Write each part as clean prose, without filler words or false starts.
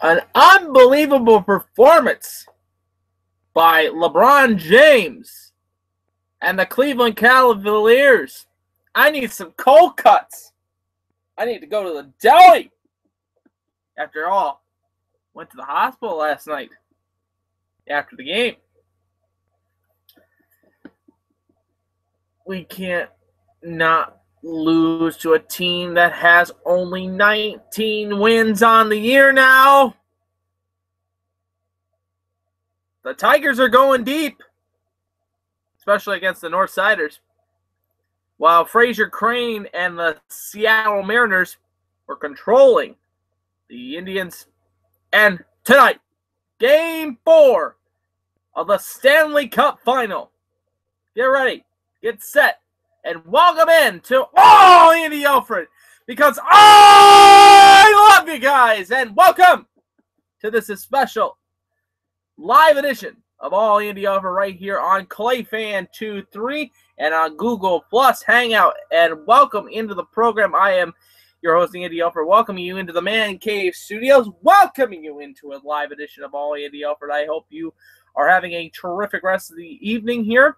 An unbelievable performance by LeBron James and the Cleveland Cavaliers. I need some cold cuts. I need to go to the deli. After all, went to the hospital last night after the game. We can't not lose to a team that has only 19 wins on the year now. The Tigers are going deep, especially against the Northsiders. While Fraser Crane and the Seattle Mariners were controlling the Indians. And tonight, Game 4 of the Stanley Cup Final. Get ready, get set, and welcome in to All Andy Alfred, because I love you guys, and welcome to this special live edition of All Andy Alfred right here on ClayFan23 and on Google Plus Hangout. And welcome into the program. I am your host, Andy Alfred, welcoming you into the Man Cave Studios, welcoming you into a live edition of All Andy Alfred. I hope you are having a terrific rest of the evening here.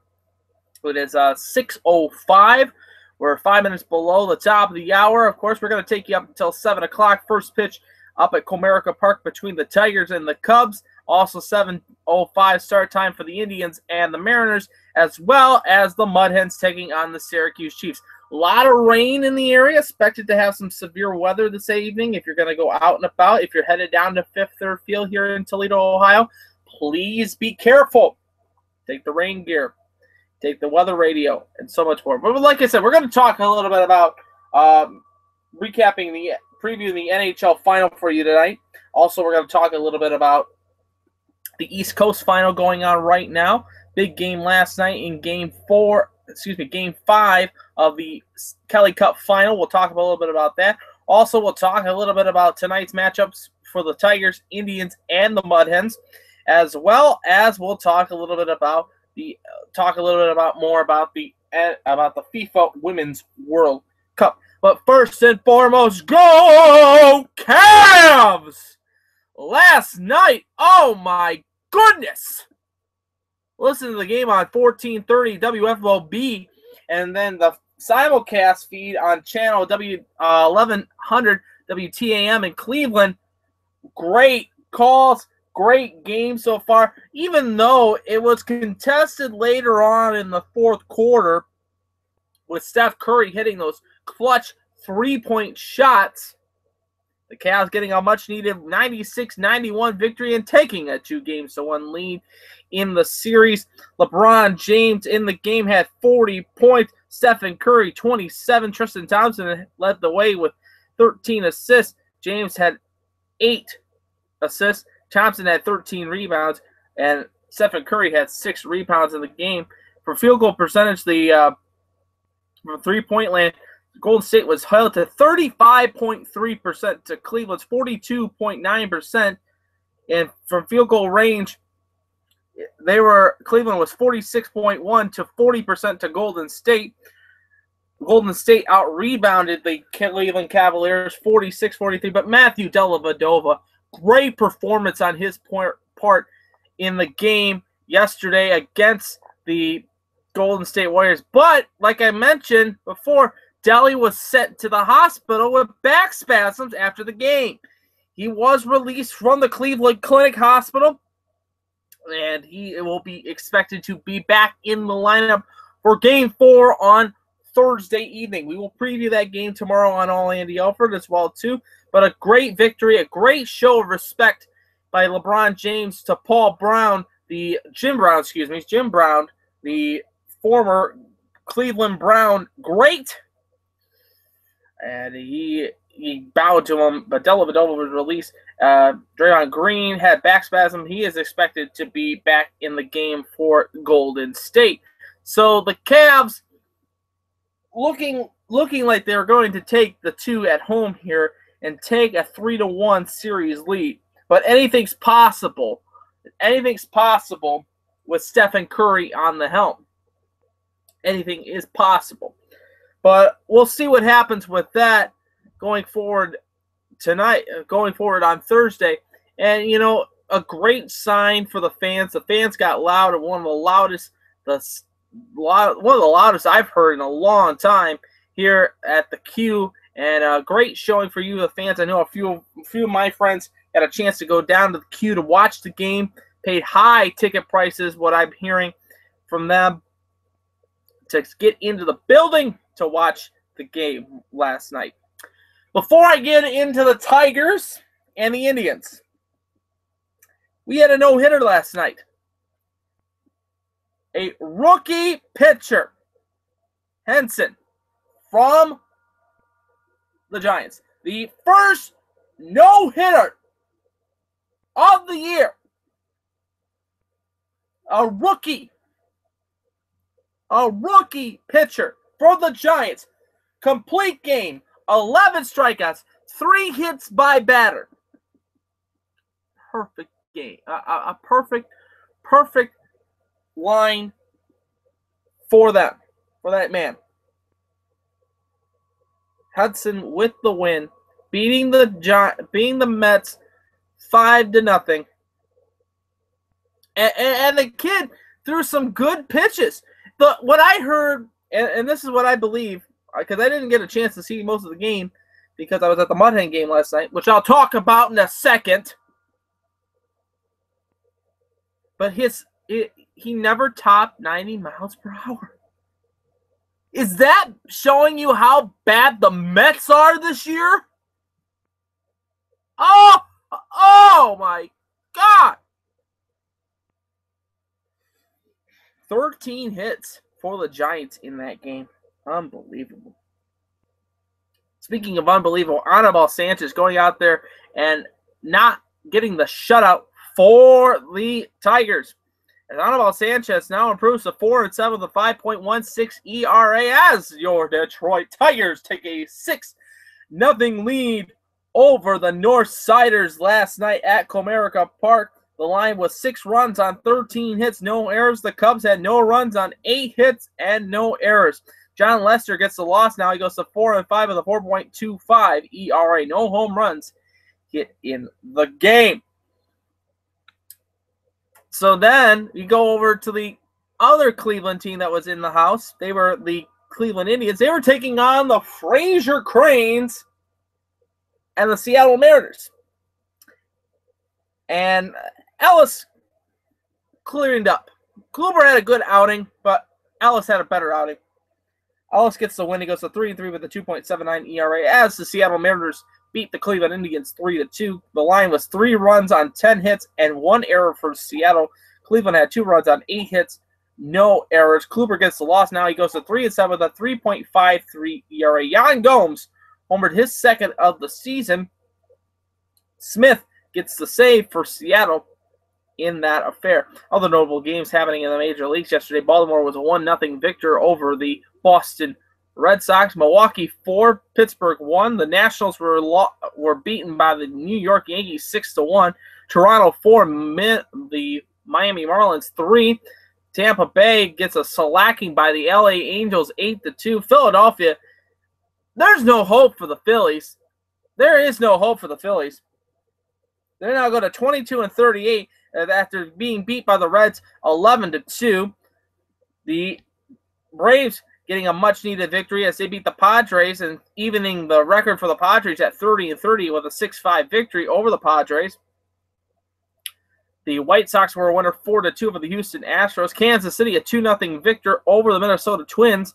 It is 6:05. We're 5 minutes below the top of the hour. Of course, we're going to take you up until 7 o'clock. First pitch up at Comerica Park between the Tigers and the Cubs. Also 7:05 start time for the Indians and the Mariners, as well as the Mud Hens taking on the Syracuse Chiefs. A lot of rain in the area. Expected to have some severe weather this evening if you're going to go out and about. If you're headed down to Fifth Third Field here in Toledo, Ohio, please be careful. Take the rain gear. Take the weather radio, and so much more. But like I said, we're going to talk a little bit about previewing the NHL final for you tonight. Also, we're going to talk a little bit about the East Coast final going on right now. Big game last night in Game 5 of the Kelly Cup final. We'll talk a little bit about that. Also, we'll talk a little bit about tonight's matchups for the Tigers, Indians, and the Mud Hens, as well as we'll talk a little bit about the FIFA Women's World Cup. But first and foremost, go Cavs! Last night, oh my goodness! Listen to the game on 1430 WFOB, and then the simulcast feed on channel 1100 WTAM in Cleveland. Great calls. Great game so far, even though it was contested later on in the fourth quarter with Steph Curry hitting those clutch three-point shots. The Cavs getting a much-needed 96-91 victory and taking a 2-1 lead in the series. LeBron James in the game had 40 points. Stephen Curry, 27. Tristan Thompson led the way with 13 assists. James had 8 assists. Thompson had 13 rebounds, and Stephen Curry had 6 rebounds in the game. For field goal percentage, from three-point land, Golden State was held to 35.3% to Cleveland's 42.9%. And from field goal range, Cleveland was 46.1 to 40% to Golden State. Golden State out-rebounded the Cleveland Cavaliers 46-43, but Matthew Dellavedova, great performance on his part in the game yesterday against the Golden State Warriors. But, like I mentioned before, Delly was sent to the hospital with back spasms after the game. He was released from the Cleveland Clinic Hospital, and he will be expected to be back in the lineup for Game 4 on Thursday evening. We will preview that game tomorrow on All Andy Alfred as well, too. But a great victory, a great show of respect by LeBron James to Jim Brown, the former Cleveland Brown great. And he bowed to him, but Dellavedova was released. Draymond Green had back spasm. He is expected to be back in the game for Golden State. So the Cavs looking like they're going to take the 2 at home here and take a 3-1 series lead. But anything's possible. Anything's possible with Stephen Curry on the helm. Anything is possible. But we'll see what happens with that going forward tonight, going forward on Thursday. And, you know, a great sign for the fans. The fans got loud, and one of the loudest I've heard in a long time here at the Q. And a great showing for you, the fans. I know a few of my friends got a chance to go down to the Q to watch the game. Paid high ticket prices, what I'm hearing from them, to get into the building to watch the game last night. Before I get into the Tigers and the Indians, we had a no-hitter last night. A rookie pitcher, Henson, from the Giants. The first no-hitter of the year. A rookie pitcher for the Giants. Complete game, 11 strikeouts, 3 hits by batter. Perfect game. A perfect line for them, for that man. Hudson with the win, beating the Mets 5-0. And the kid threw some good pitches. What I heard, and this is what I believe, because I didn't get a chance to see most of the game because I was at the Mud Hen game last night, which I'll talk about in a second. But he never topped 90 miles per hour. Is that showing you how bad the Mets are this year? Oh my God. 13 hits for the Giants in that game. Unbelievable. Speaking of unbelievable, Anibal Sanchez going out there and not getting the shutout for the Tigers. And Anibal Sanchez now improves to 4-7 with a 5.16 ERA as your Detroit Tigers take a 6-0 lead over the Northsiders last night at Comerica Park. The line was 6 runs on 13 hits, no errors. The Cubs had no runs on 8 hits and no errors. John Lester gets the loss now. He goes to 4-5 with a 4.25 ERA. No home runs hit in the game. So then you go over to the other Cleveland team that was in the house. They were the Cleveland Indians. They were taking on the Fraser Cranes and the Seattle Mariners. And Ellis cleared up. Kluber had a good outing, but Ellis had a better outing. Ellis gets the win. He goes to 3-3 with a 2.79 ERA as the Seattle Mariners beat the Cleveland Indians 3-2. The line was 3 runs on 10 hits and 1 error for Seattle. Cleveland had 2 runs on 8 hits, no errors. Kluber gets the loss now. He goes to 3-7 with a 3.53 ERA. Yan Gomes homered his second of the season. Smith gets the save for Seattle in that affair. Other notable games happening in the major leagues yesterday. Baltimore was a 1-0 victor over the Boston Red Sox. Milwaukee 4, Pittsburgh 1. The Nationals were beaten by the New York Yankees 6-1. Toronto 4, the Miami Marlins 3. Tampa Bay gets a shellacking by the LA Angels 8-2. Philadelphia, there's no hope for the Phillies. There is no hope for the Phillies. They're now going to 22-38 after being beat by the Reds 11-2. The Braves getting a much-needed victory as they beat the Padres and evening the record for the Padres at 30-30 with a 6-5 victory over the Padres. The White Sox were a winner 4-2 over the Houston Astros. Kansas City a 2-0 victor over the Minnesota Twins.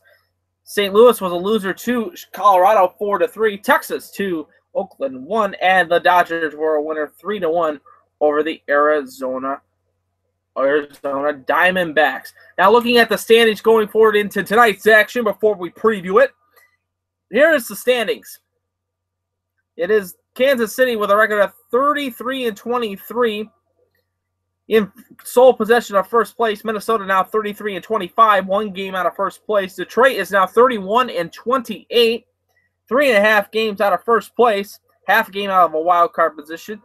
St. Louis was a loser to Colorado 4-3. Texas 2, Oakland 1, and the Dodgers were a winner 3-1 over the Arizona Diamondbacks. Now looking at the standings going forward into tonight's action before we preview it. Here is the standings. It is Kansas City with a record of 33-23 in sole possession of first place. Minnesota now 33-25, 1 game out of first place. Detroit is now 31-28, 3.5 games out of first place, half a game out of a wild card position.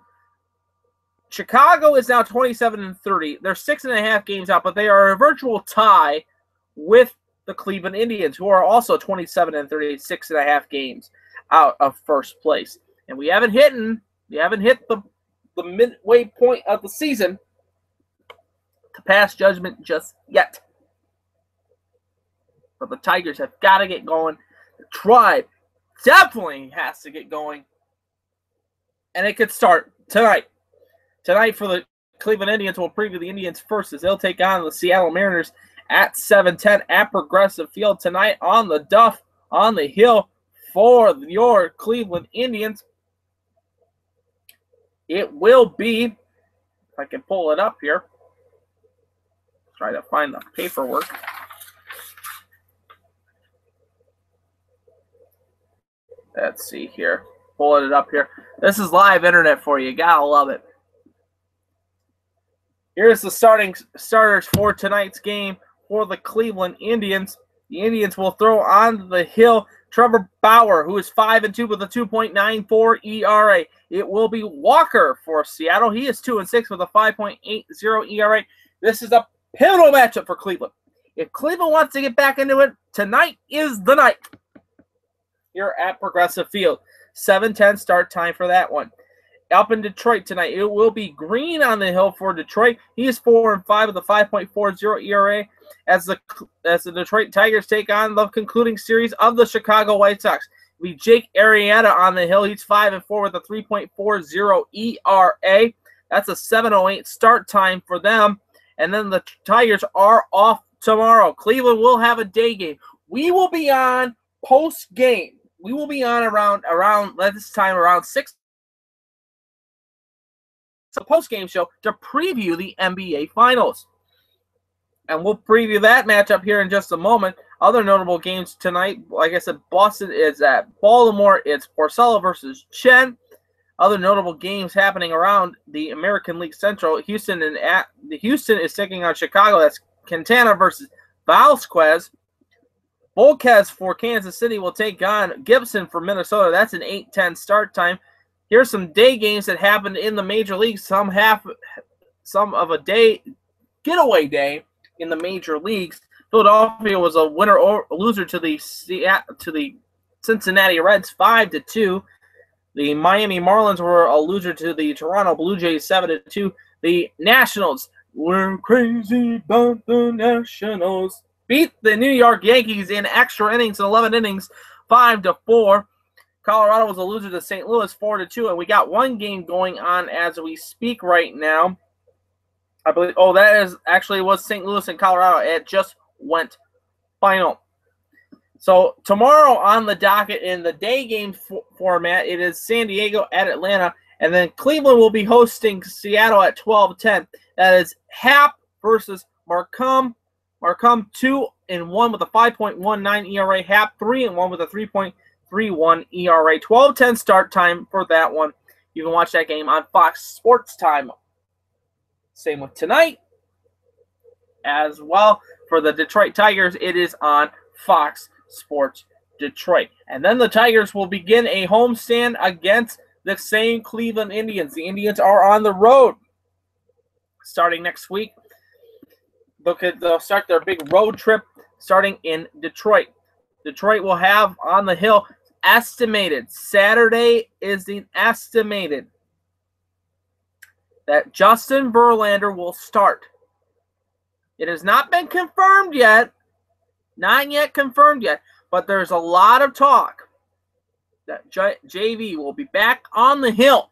Chicago is now 27-30. They're 6.5 games out, but they are a virtual tie with the Cleveland Indians, who are also 27-30, 6.5 games out of first place. And we haven't hit the the midway point of the season to pass judgment just yet. But the Tigers have got to get going. The Tribe definitely has to get going. And it could start tonight. Tonight for the Cleveland Indians, we'll preview the Indians first as they'll take on the Seattle Mariners at 7:10 at Progressive Field tonight on the Duff, on the Hill for your Cleveland Indians. It will be, if I can pull it up here, try to find the paperwork. Let's see here. Pulling it up here. This is live internet for you. Gotta love it. Here's the starters for tonight's game for the Cleveland Indians. The Indians will throw on the hill Trevor Bauer, who is 5-2 with a 2.94 ERA. It will be Walker for Seattle. He is 2-6 with a 5.80 ERA. This is a pivotal matchup for Cleveland. If Cleveland wants to get back into it, tonight is the night here at Progressive Field. 7:10 start time for that one. Up in Detroit tonight, it will be Green on the hill for Detroit. He is 4-5 with a 5.40 ERA as the Detroit Tigers take on the concluding series of the Chicago White Sox. It will be Jake Arrieta on the hill. He's 5-4 with a 3.40 ERA. That's a 7:08 start time for them. And then the Tigers are off tomorrow. Cleveland will have a day game. We will be on post game. We will be on around this time around 6. It's a post-game show to preview the NBA Finals. And we'll preview that matchup here in just a moment. Other notable games tonight, like I said, Boston is at Baltimore. It's Porcello versus Chen. Other notable games happening around the American League Central. Houston is taking on Chicago. That's Quintana versus Vasquez. Volquez for Kansas City will take on Gibson for Minnesota. That's an 8:10 start time. Here's some day games that happened in the major leagues. Some of a day getaway day in the major leagues. Philadelphia was a winner or loser to the Cincinnati Reds 5-2. The Miami Marlins were a loser to the Toronto Blue Jays 7-2. The Nationals were crazy about the Nationals. Beat the New York Yankees in extra innings, 11 innings, 5-4. Colorado was a loser to St. Louis, 4-2, and we got one game going on as we speak right now. I believe. Oh, was St. Louis and Colorado. It just went final. So tomorrow on the docket in the day game format, it is San Diego at Atlanta, and then Cleveland will be hosting Seattle at 12:10. That is Happ versus Marcum. Marcum 2-1 with a 5.19 ERA. Happ 3-1 with a 3.31 ERA. 12:10 start time for that one. You can watch that game on Fox Sports Time. Same with tonight as well. For the Detroit Tigers, it is on Fox Sports Detroit. And then the Tigers will begin a homestand against the same Cleveland Indians. The Indians are on the road starting next week. They'll start their big road trip starting in Detroit. Detroit will have on the hill estimated. Saturday is the estimated that Justin Verlander will start. It has not been confirmed yet. Not yet confirmed yet. But there's a lot of talk that JV will be back on the hill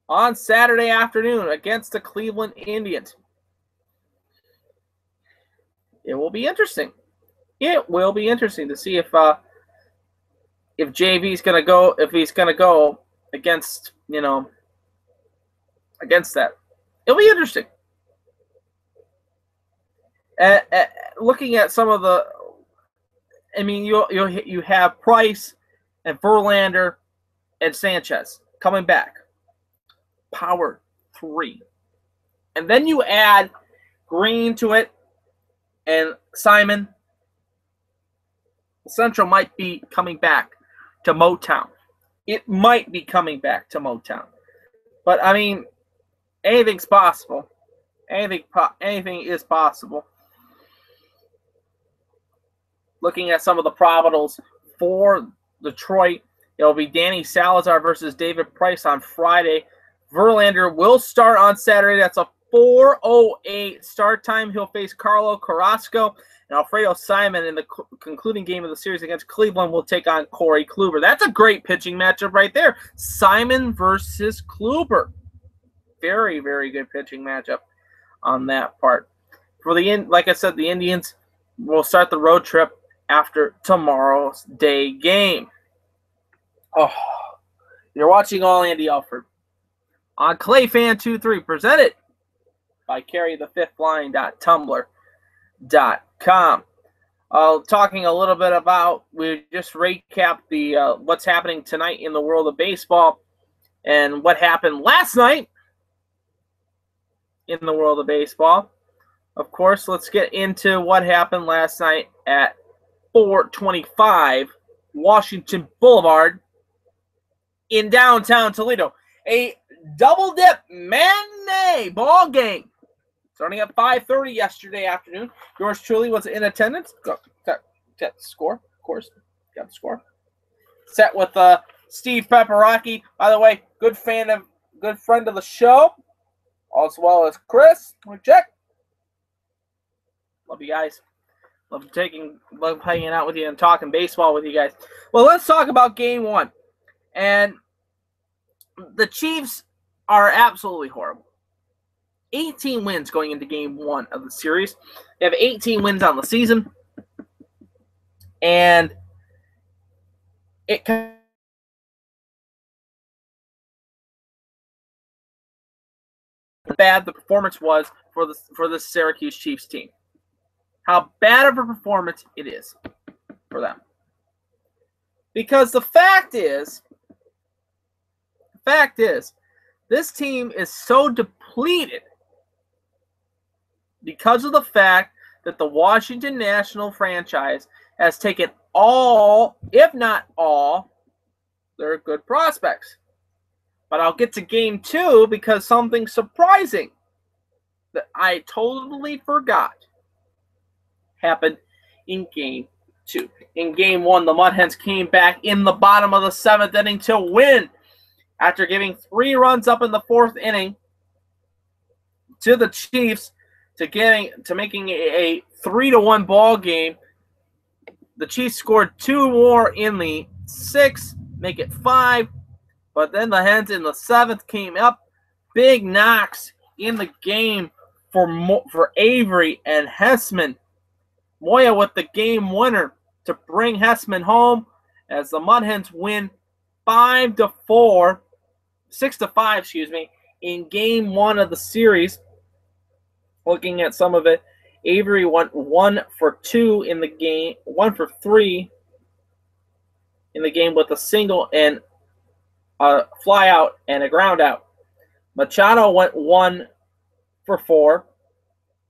on Saturday afternoon against the Cleveland Indians. It will be interesting. It will be interesting to see if JV's going to go, if he's going to go against, against that. It'll be interesting. Looking at some of the, you have Price and Verlander and Sanchez coming back. Power 3. And then you add Green to it and Simon. Central might be coming back to Motown. It might be coming back to Motown. But, anything's possible. Anything is possible. Looking at some of the probables for Detroit, It'll be Danny Salazar versus David Price on Friday. Verlander will start on Saturday. That's a 4:08 start time. He'll face Carlo Carrasco. And Alfredo Simon in the concluding game of the series against Cleveland will take on Corey Kluber. That's a great pitching matchup right there. Simon versus Kluber. Very, very good pitching matchup on that part. Like I said, the Indians will start the road trip after tomorrow's day game. Oh, you're watching All Andy Alfred on ClayFan23, presented by CarryTheFifthLine.tumblr.com. Talking a little bit about, we just recapped the what's happening tonight in the world of baseball and what happened last night in the world of baseball. Of course, let's get into what happened last night at 425 Washington Boulevard in downtown Toledo. A double-dip matinee ball game starting at 5:30 yesterday afternoon. Yours truly was in attendance. Got the score, of course. Got the score. Set with Steve Pepperocki. By the way, good friend of the show, as well as Chris. Check. Love you guys. Love hanging out with you and talking baseball with you guys. Well, let's talk about game one. And the Chiefs are absolutely horrible. 18 wins going into game one of the series. They have 18 wins on the season. And it kind of bad the performance was for the Syracuse Chiefs team. How bad of a performance it is for them. Because the fact is, this team is so depleted because of the fact that the Washington National franchise has taken all, if not all, their good prospects. But I'll get to game two because something surprising that I totally forgot happened in game two. In game one, the Mud Hens came back in the bottom of the seventh inning to win after giving 3 runs up in the fourth inning to the Chiefs to making a 3-1 ball game. The Chiefs scored 2 more in the sixth, make it 5. But then the Hens in the seventh came up. Big knocks in the game for Avery and Hessman. Moya with the game winner to bring Hessman home as the Mud Hens win 6-5, in game one of the series. Looking at some of it, Avery went 1 for 2 in the game, 1 for 3 in the game with a single and a fly out and a ground out. Machado went 1 for 4,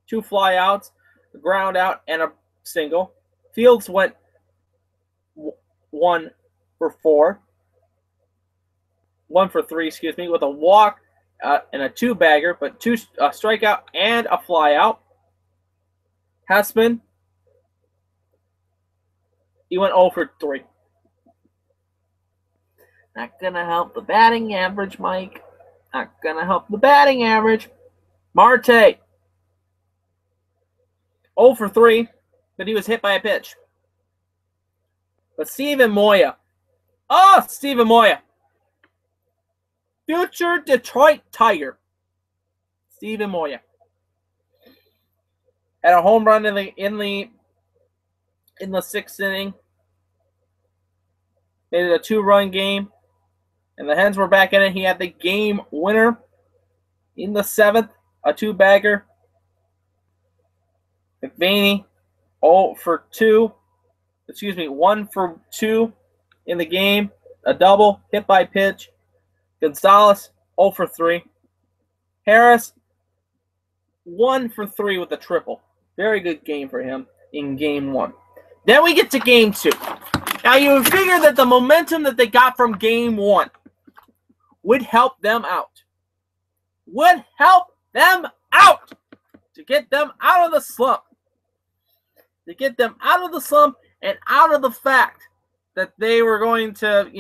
2 fly outs, a ground out, and a single. Fields went 1 for 3, with a walk and a 2-bagger, but 2 strikeout and a fly out. Hessman, he went 0 for 3. Not gonna help the batting average, Mike. Not gonna help the batting average. Marte, 0 for 3, but he was hit by a pitch. But Steven Moya. Future Detroit Tiger. Steven Moya had a home run in the 6th inning. Made it a 2-run game. And the Hens were back in it. He had the game winner in the 7th, a 2-bagger. McVaney, 1 for 2 in the game. A double, hit by pitch. Gonzalez, 0 for 3. Harris, 1 for 3 with a triple. Very good game for him in game one. Then we get to game two. Now you would figure that the momentum that they got from game one would help them out. To get them out of the slump. And out of the fact that they were going to,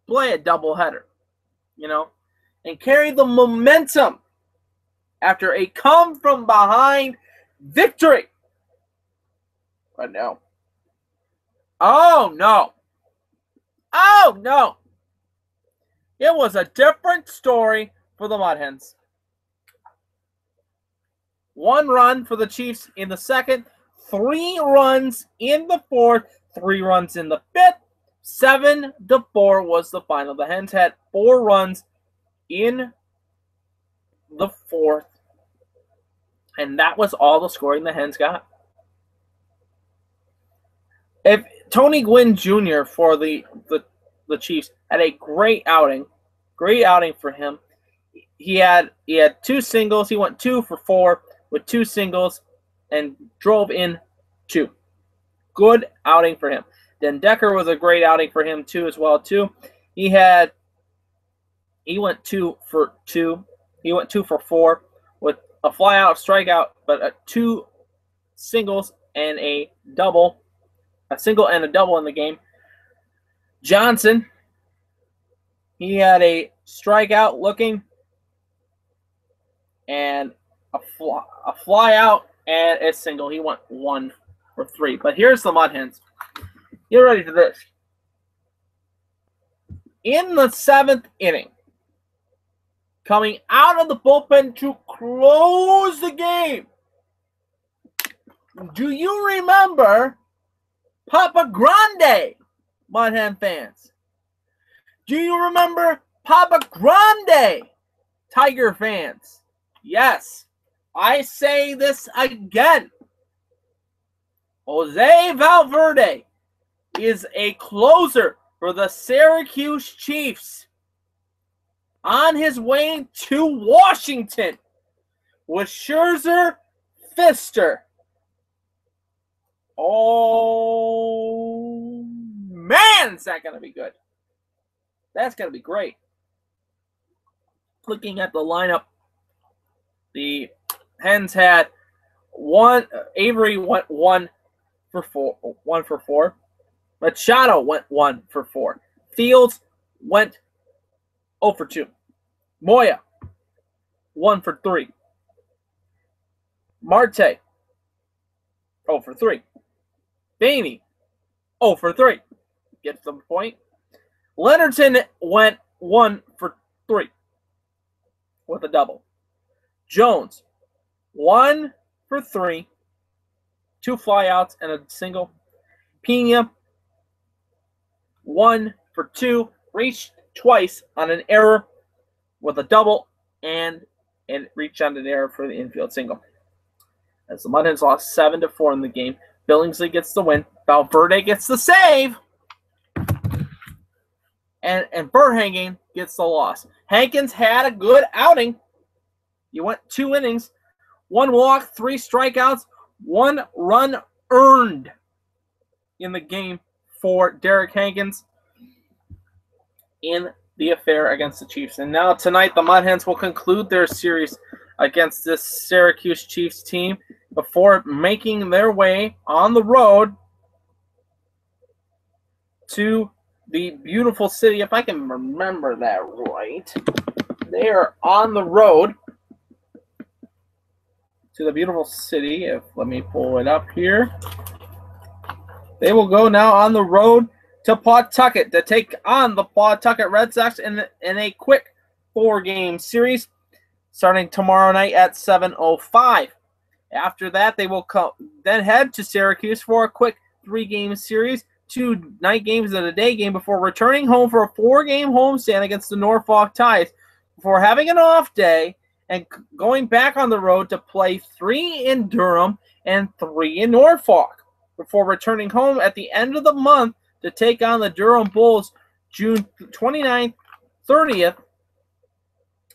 play a doubleheader, and carry the momentum after a come-from-behind victory. But no. Oh, no. Oh, no. It was a different story for the Mud Hens. 1 run for the Chiefs in the second, 3 runs in the fourth, 3 runs in the fifth, 7-4 was the final. The Hens had 4 runs in the fourth, and that was all the scoring the Hens got. If Tony Gwynn Jr. for the Chiefs had a great outing for him. He had 2 singles. He went 2 for 4 with 2 singles and drove in 2. Good outing for him. Then Decker was a great outing for him too as well too. He went 2 for 2. He went 2 for 4 with a fly-out strikeout, but 2 singles and a double. A single and a double in the game. Johnson, he had a strikeout looking and a fly out and a single. He went 1 for 3. But here's the Mud Hens. Get ready for this. In the 7th inning, coming out of the bullpen to close the game, do you remember Papa Grande, Mud Hen fans? Do you remember Papa Grande, Tiger fans? Yes, I say this again. Jose Valverde is a closer for the Syracuse Chiefs on his way to Washington with Scherzer, Pfister. Oh, man, is that going to be good. That's going to be great. Looking at the lineup, the Hens had Avery went 1 for 4. Machado went 1 for 4. Fields went 0 for 2. Moya, 1 for 3. Marte, 0 for 3. Bainey, 0 for 3. Gets the point. Leonardson went 1 for 3 with a double. Jones, 1 for 3. 2 flyouts and a single. Pena, 1 for 2. Reached twice on an error with a double and reached on an error for the infield single. As the Mud Hens lost 7-4 in the game, Billingsley gets the win. Valverde gets the save. And Burhanging gets the loss. Hankins had a good outing. He went 2 innings, 1 walk, 3 strikeouts, 1 run earned in the game for Derek Hankins in the affair against the Chiefs. And now tonight, the Mud Hens will conclude their series against this Syracuse Chiefs team before making their way on the road to the beautiful city. If I can remember that right, they are on the road to the beautiful city. Let me pull it up here. They will go now on the road to Pawtucket to take on the Pawtucket Red Sox in a quick 4-game series starting tomorrow night at 7:05. After that, they will then head to Syracuse for a quick 3-game series, 2 night games and a day game before returning home for a 4-game homestand against the Norfolk Tides before having an off day and going back on the road to play 3 in Durham and 3 in Norfolk before returning home at the end of the month to take on the Durham Bulls June 29th, 30th,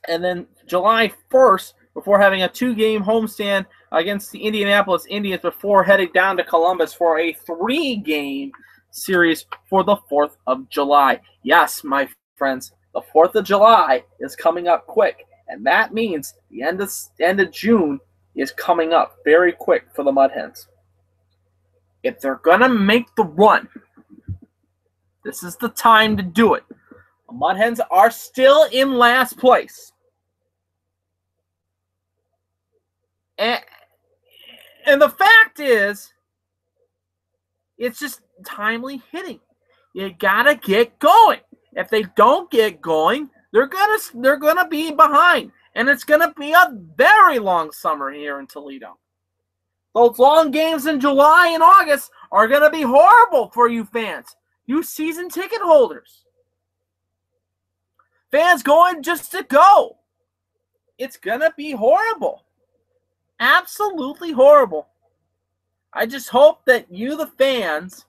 and then July 1st before having a 2-game homestand against the Indianapolis Indians before heading down to Columbus for a 3-game series for the 4th of July. Yes, my friends, the 4th of July is coming up quick, and that means the end of June is coming up very quick for the Mud Hens. If they're going to make the run, this is the time to do it. The Mud Hens are still in last place. And the fact is, it's just timely hitting. You gotta get going. If they don't get going, they're gonna be behind, and it's gonna be a very long summer here in Toledo. Those long games in July and August are gonna be horrible for you fans, you season ticket holders, fans going just to go. It's gonna be horrible, absolutely horrible. I just hope that you, the fans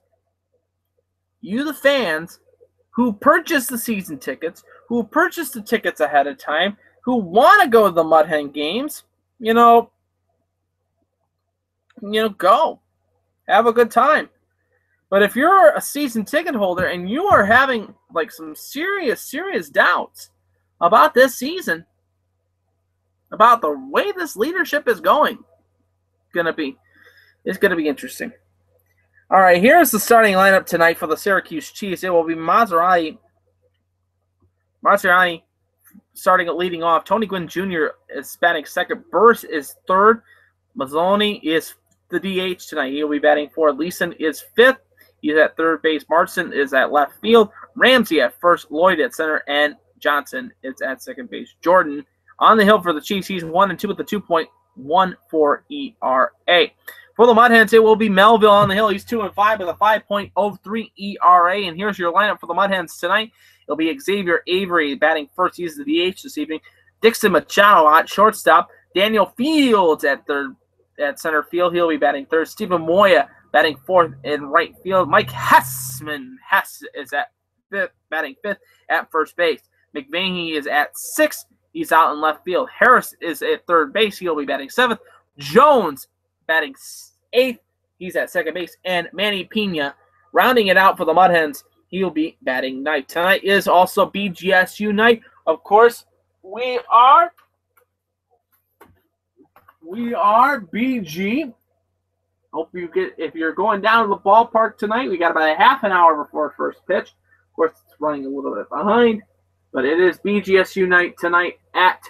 who purchase the season tickets, who purchase the tickets ahead of time, who want to go to the Mud Hen games, go. Have a good time. But if you're a season ticket holder and you are having some serious doubts about this season, about the way this leadership is going, it's going to be interesting. All right, here's the starting lineup tonight for the Syracuse Chiefs. It will be Maserati starting at leading off. Tony Gwynn Jr. is batting second. Burris is third. Mazzoni is the DH tonight. He'll be batting fourth. Leeson is fifth. He's at third base. Martin is at left field. Ramsey at first. Lloyd at center. And Johnson is at second base. Jordan on the hill for the Chiefs. He's 1-2 with the 2.14 ERA. For the Mud Hens, it will be Melville on the hill. He's 2-5 with a 5.03 ERA. And here's your lineup for the Mud Hens tonight. It'll be Xavier Avery batting first. He's the DH this evening. Dixon Machado at shortstop. Daniel Fields at center field. He'll be batting third. Stephen Moya batting fourth in right field. Mike Hess is at fifth, batting fifth at first base. McVaney is at sixth. He's out in left field. Harris is at third base. He'll be batting seventh. Jones batting eighth. He's at second base. And Manny Pena rounding it out for the Mud Hens. He'll be batting ninth. Tonight is also BGSU night. Of course, we are BG. Hope you if you're going down to the ballpark tonight, we got about a half an hour before first pitch. Of course, it's running a little bit behind, but it is BGSU night tonight at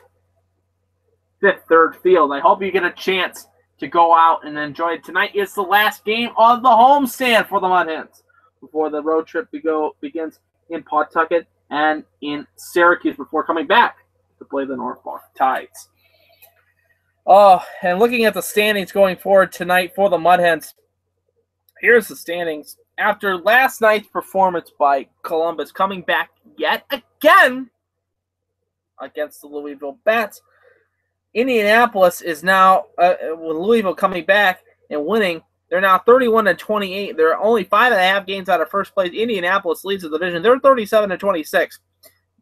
Fifth Third Field. I hope you get a chance to go out and enjoy it. Tonight is the last game of the homestand for the Mud Hens before the road trip begins in Pawtucket and in Syracuse before coming back to play the Norfolk Tides. Oh, and looking at the standings going forward tonight for the Mud Hens, here's the standings. After last night's performance by Columbus, coming back yet again against the Louisville Bats, Indianapolis is now, with Louisville coming back and winning, they're now 31-28. They're only 5.5 games out of first place. Indianapolis leads the division. They're 37-26.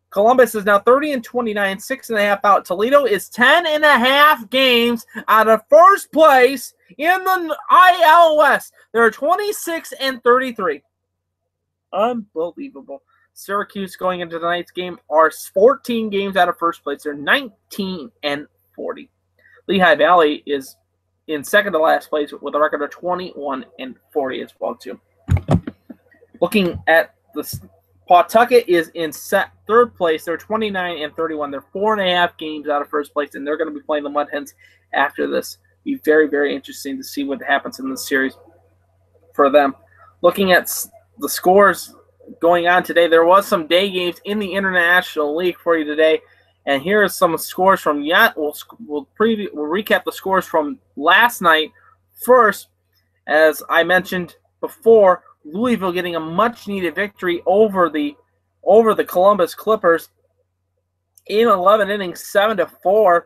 Columbus is now 30-29, 6.5 out. Toledo is 10.5 games out of first place in the IL West. They're 26-33. Unbelievable. Syracuse going into tonight's game are 14 games out of first place. They're 19-40. Lehigh Valley is in second to last place with a record of 21-40 as well too. Looking at the Pawtucket is in third place. They're 29-31. They're 4.5 games out of first place, and they're going to be playing the Mud Hens after this. Be very, very interesting to see what happens in this series for them. Looking at the scores going on today, there was some day games in the International League for you today, and here are some scores from We'll recap the scores from last night first. As I mentioned before, Louisville getting a much-needed victory over the Columbus Clippers in 11 innings, 7-4,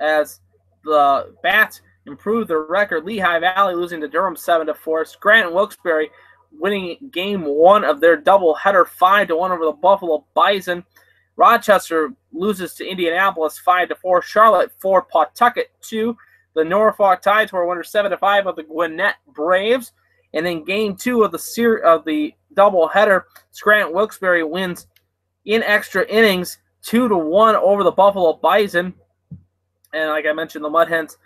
as the Bats improved their record. Lehigh Valley losing to Durham 7-4. Scranton Wilkes-Barre winning game one of their doubleheader 5-1 over the Buffalo Bison. Rochester loses to Indianapolis 5-4. Charlotte 4, Pawtucket 2. The Norfolk Tides were winners 7-5 of the Gwinnett Braves. And in game two of the doubleheader, Scranton Wilkes-Barre wins in extra innings 2-1 over the Buffalo Bison. And like I mentioned, the Mud Hens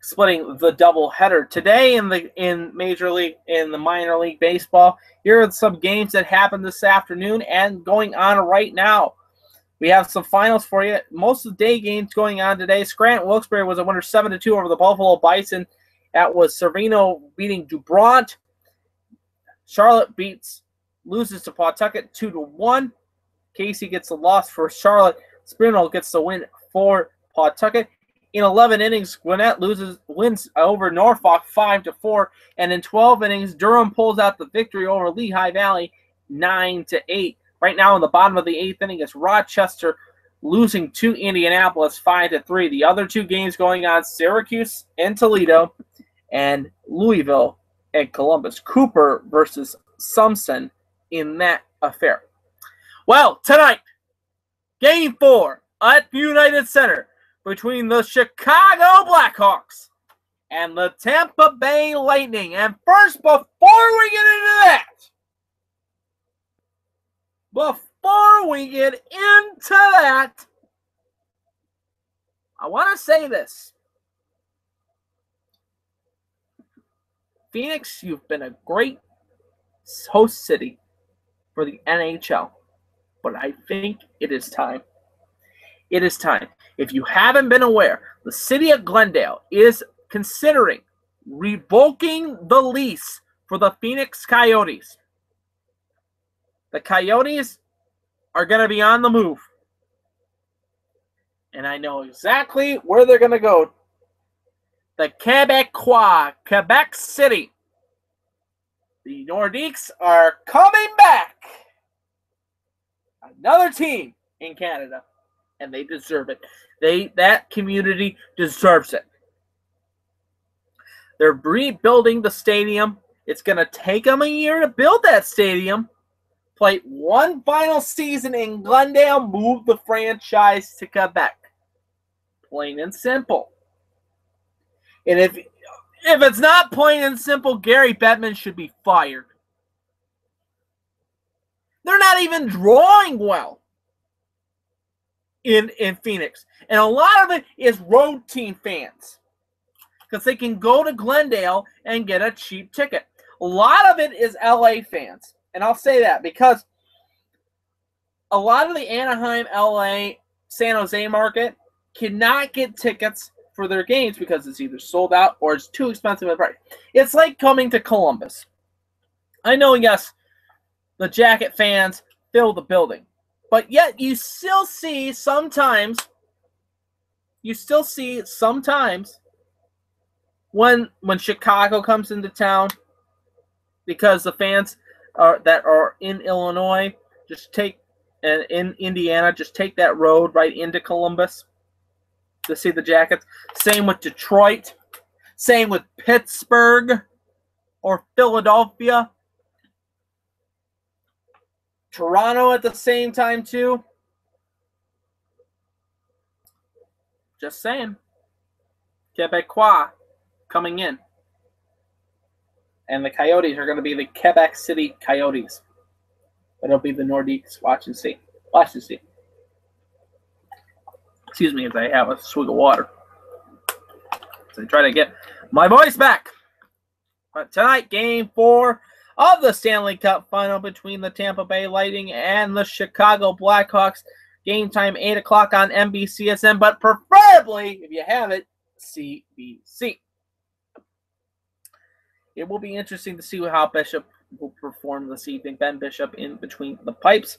splitting the doubleheader today in the minor league baseball. Here are some games that happened this afternoon and going on right now. We have some finals for you. Most of the day games going on today. Scranton-Wilkes-Barre was a winner 7-2 over the Buffalo Bison. That was Cervino beating DuBrant. Charlotte loses to Pawtucket 2-1. Casey gets the loss for Charlotte. Sprinell gets the win for Pawtucket. In 11 innings, Gwinnett wins over Norfolk 5-4. And in 12 innings, Durham pulls out the victory over Lehigh Valley 9-8. Right now in the bottom of the 8th inning is Rochester losing to Indianapolis 5-3. The other two games going on, Syracuse and Toledo, and Louisville and Columbus. Cooper versus Sumson in that affair. Well, tonight, Game 4 at United Center between the Chicago Blackhawks and the Tampa Bay Lightning. And first, before we get into that, I want to say this. Phoenix, you've been a great host city for the NHL, but I think it is time. It is time. If you haven't been aware, the city of Glendale is considering revoking the lease for the Phoenix Coyotes. The Coyotes are going to be on the move. And I know exactly where they're going to go. The Quebecois, Quebec City. The Nordiques are coming back. Another team in Canada. And they deserve it. That community deserves it. They're rebuilding the stadium. It's going to take them a year to build that stadium. Play one final season in Glendale, move the franchise to Quebec. Plain and simple. And if it's not plain and simple, Gary Bettman should be fired. They're not even drawing well in Phoenix. And a lot of it is road team fans. Because they can go to Glendale and get a cheap ticket. A lot of it is LA fans. And I'll say that because a lot of the Anaheim, LA, San Jose market cannot get tickets for their games because it's either sold out or it's too expensive at price. It's like coming to Columbus. I know, yes, the Jacket fans fill the building. But yet you still see sometimes when Chicago comes into town, because the fans that are in Illinois and in Indiana just take that road right into Columbus to see the Jackets. Same with Detroit. Same with Pittsburgh or Philadelphia. Toronto at the same time too. Just saying. Quebecois coming in. And the Coyotes are going to be the Quebec City Coyotes. But it'll be the Nordiques. Watch and see. Watch and see. Excuse me as I have a swig of water. So I try to get my voice back. But tonight, Game 4 of the Stanley Cup Final between the Tampa Bay Lightning and the Chicago Blackhawks. Game time, 8 o'clock on NBCSN, but preferably, if you have it, CBC. It will be interesting to see how Bishop will perform this evening. Ben Bishop in between the pipes.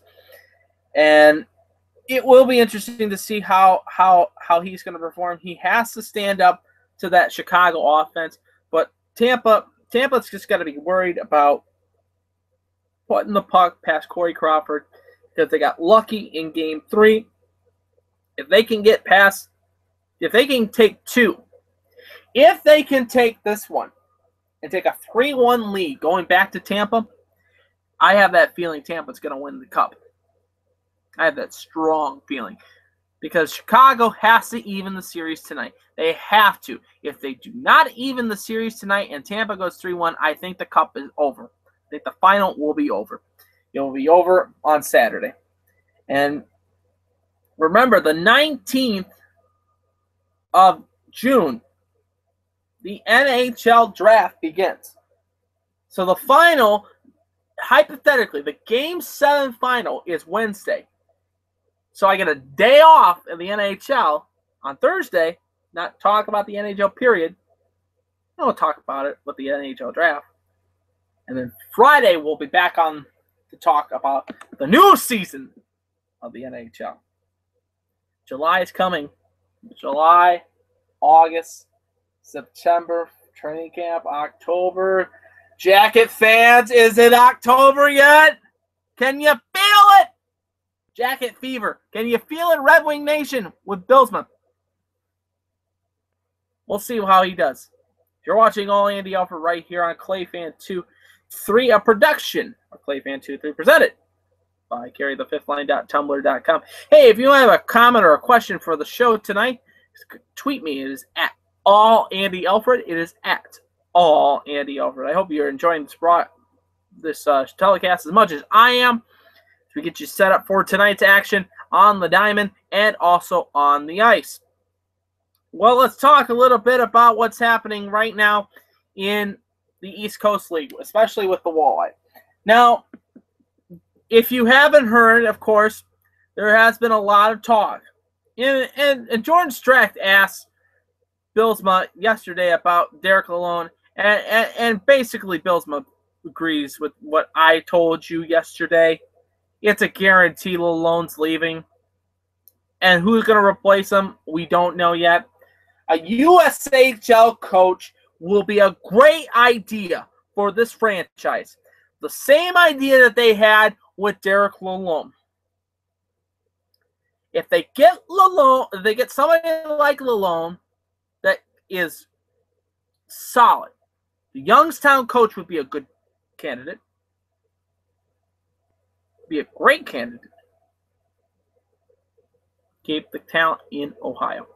And it will be interesting to see how he's going to perform. He has to stand up to that Chicago offense. But Tampa's just got to be worried about putting the puck past Corey Crawford because they got lucky in Game 3. If they can get past, if they can take two, if they can take this one and take a 3-1 lead going back to Tampa, I have that feeling Tampa's going to win the Cup. I have that strong feeling because Chicago has to even the series tonight. They have to. If they do not even the series tonight and Tampa goes 3-1, I think the Cup is over. I think the final will be over. It will be over on Saturday. And remember, the 19th of June the NHL draft begins. So the final, hypothetically, the Game 7 final is Wednesday. So I get a day off in the NHL on Thursday, not talk about the NHL period. We'll talk about it with the NHL draft. And then Friday, we'll be back on to talk about the new season of the NHL. July is coming. July, August, September, training camp, October. Jacket fans, is it October yet? Can you feel it? Jacket fever. Can you feel it, Red Wing Nation, with Bylsma? We'll see how he does. You're watching All Andy Alfred right here on ClayFan2-3, a production of ClayFan2-3, presented by carrythefifthline.tumblr.com. Hey, if you have a comment or a question for the show tonight, tweet me. It is at All Andy Alfred. It is at All Andy Alfred. I hope you're enjoying this telecast as much as I am. We get you set up for tonight's action on the diamond and also on the ice. Well, let's talk a little bit about what's happening right now in the East Coast League, especially with the Walleye. Now, if you haven't heard, of course, there has been a lot of talk. And Jordan Strack asked Bylsma yesterday about Derek Lalonde, and basically Bylsma agrees with what I told you yesterday. It's a guarantee Lalonde's leaving. And who's going to replace him, we don't know yet. A USHL coach will be a great idea for this franchise. The same idea that they had with Derek Lalonde. If they get Lalonde, if they get somebody like Lalonde that is solid, the Youngstown coach would be a good candidate. Be a great candidate. Keep the talent in Ohio.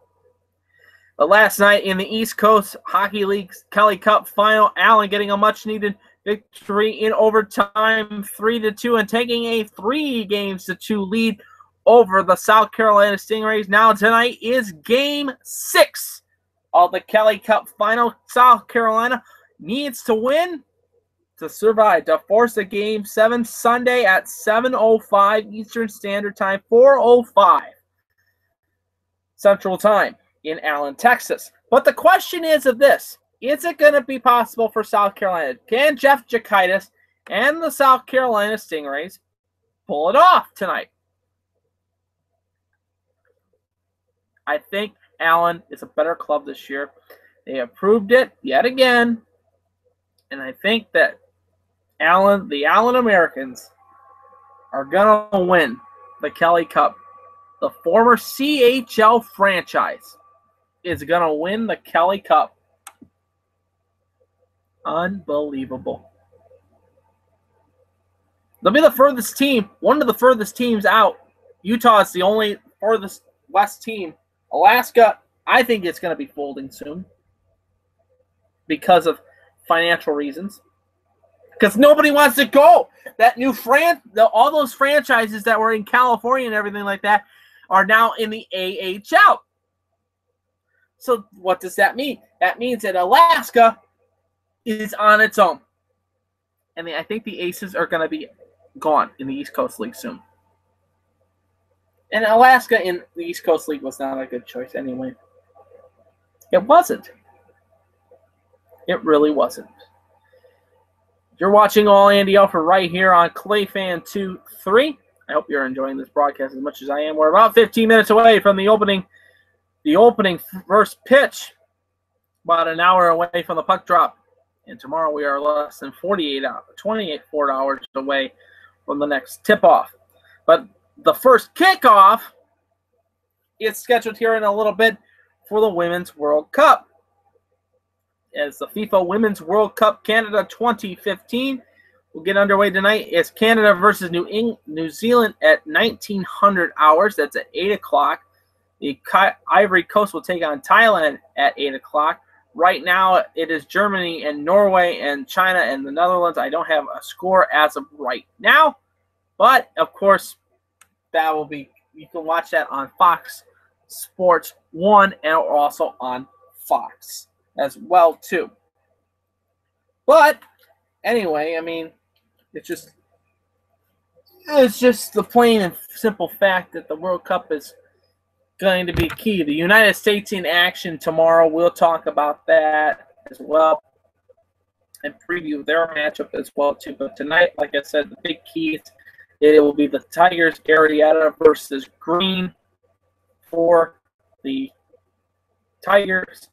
But last night in the East Coast Hockey League's Kelly Cup final, Allen getting a much-needed victory in overtime, 3-2, and taking a 3-2 lead over the South Carolina Stingrays. Now tonight is Game 6 of the Kelly Cup final. South Carolina needs to win to survive, to force a Game 7 Sunday at 7:05 Eastern Standard Time, 4:05 Central Time in Allen, Texas. But the question is of this: is it going to be possible for South Carolina? Can Jeff Jakaitis and the South Carolina Stingrays pull it off tonight? I think Allen is a better club this year. They have proved it yet again. And I think that the Allen Americans are going to win the Kelly Cup. The former CHL franchise is going to win the Kelly Cup. Unbelievable. They'll be the furthest team, one of the furthest teams out. Utah is the only furthest west team. Alaska, I think it's going to be folding soon because of financial reasons. Because nobody wants to go. That new all those franchises that were in California and everything like that are now in the AHL. So what does that mean? That means that Alaska is on its own. And I think the Aces are going to be gone in the East Coast League soon. And Alaska in the East Coast League was not a good choice anyway. It wasn't. It really wasn't. You're watching All Andy Alfred right here on ClayFan2-3. I hope you're enjoying this broadcast as much as I am. We're about 15 minutes away from the opening first pitch. About an hour away from the puck drop. And tomorrow we are less than 24 hours away from the next tip-off. But the first kickoff is scheduled here in a little bit for the Women's World Cup. As the FIFA Women's World Cup Canada 2015 will get underway tonight. It's Canada versus New Zealand at 1900 hours. That's at 8 o'clock. The Ivory Coast will take on Thailand at 8 o'clock. Right now, it is Germany and Norway and China and the Netherlands. I don't have a score as of right now. But, of course, that will be, you can watch that on Fox Sports 1 and also on Fox. as well, too. But anyway, I mean, it's just the plain and simple fact that the World Cup is going to be key. The United States in action tomorrow. We'll talk about that as well and preview their matchup as well too. But tonight, like I said, the big key, it will be the Tigers, Arrieta versus Green for the Tigers,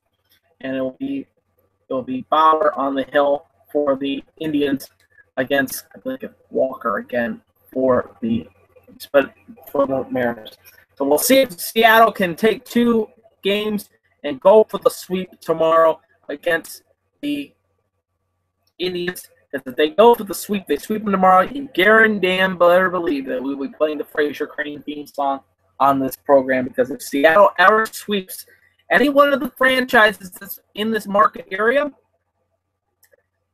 and it will be Bauer on the hill for the Indians against, I believe, Walker again for the Mariners. So we'll see if Seattle can take 2 games and go for the sweep tomorrow against the Indians. Because if they go for the sweep, they sweep them tomorrow, you better believe that we will be playing the Fraser Crane theme song on this program. Because if Seattle ever sweeps any one of the franchises that's in this market area,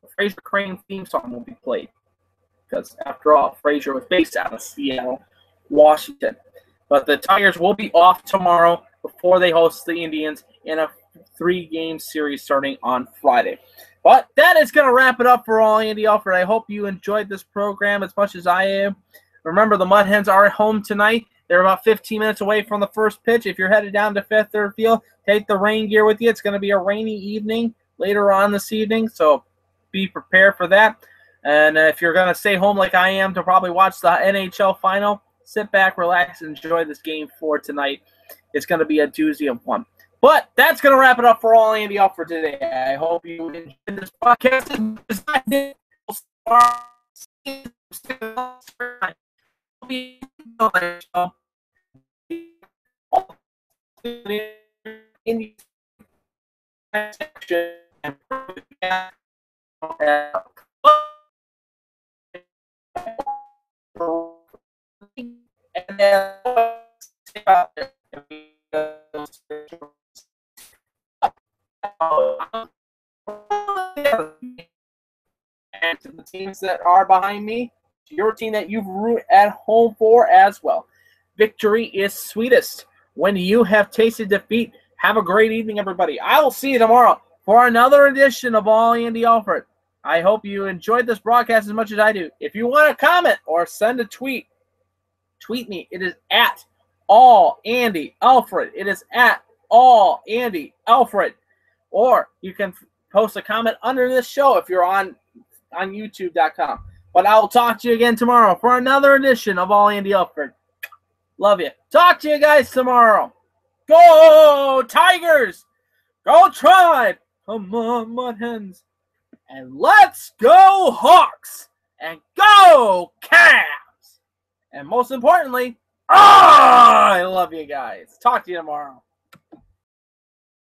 the Fraser Crane theme song will be played. Because after all, Fraser was based out of Seattle, Washington. But the Tigers will be off tomorrow before they host the Indians in a 3-game series starting on Friday. But that is going to wrap it up for All Andy Alfred. I hope you enjoyed this program as much as I am. Remember, the Mud Hens are at home tonight. They're about 15 minutes away from the first pitch. If you're headed down to Fifth Third Field, take the rain gear with you. It's going to be a rainy evening later on this evening, so be prepared for that. And if you're going to stay home like I am to probably watch the NHL final, sit back, relax, and enjoy this game for tonight. It's going to be a doozy of one. But that's going to wrap it up for All Andy Alfred today. I hope you enjoyed this podcast as I did. And then and to the teams that are behind me, to your team that you've root at home for as well. Victory is sweetest when you have tasted defeat. Have a great evening, everybody. I will see you tomorrow for another edition of All Andy Alfred. I hope you enjoyed this broadcast as much as I do. If you want to comment or send a tweet, tweet me. It is at All Andy Alfred. It is at All Andy Alfred. Or you can post a comment under this show if you're on YouTube.com. But I will talk to you again tomorrow for another edition of All Andy Alfred. Love you. Talk to you guys tomorrow. Go Tigers! Go Tribe! Come on, Mud Hens. And let's go Hawks! And go Cavs! And most importantly, I love you guys. Talk to you tomorrow.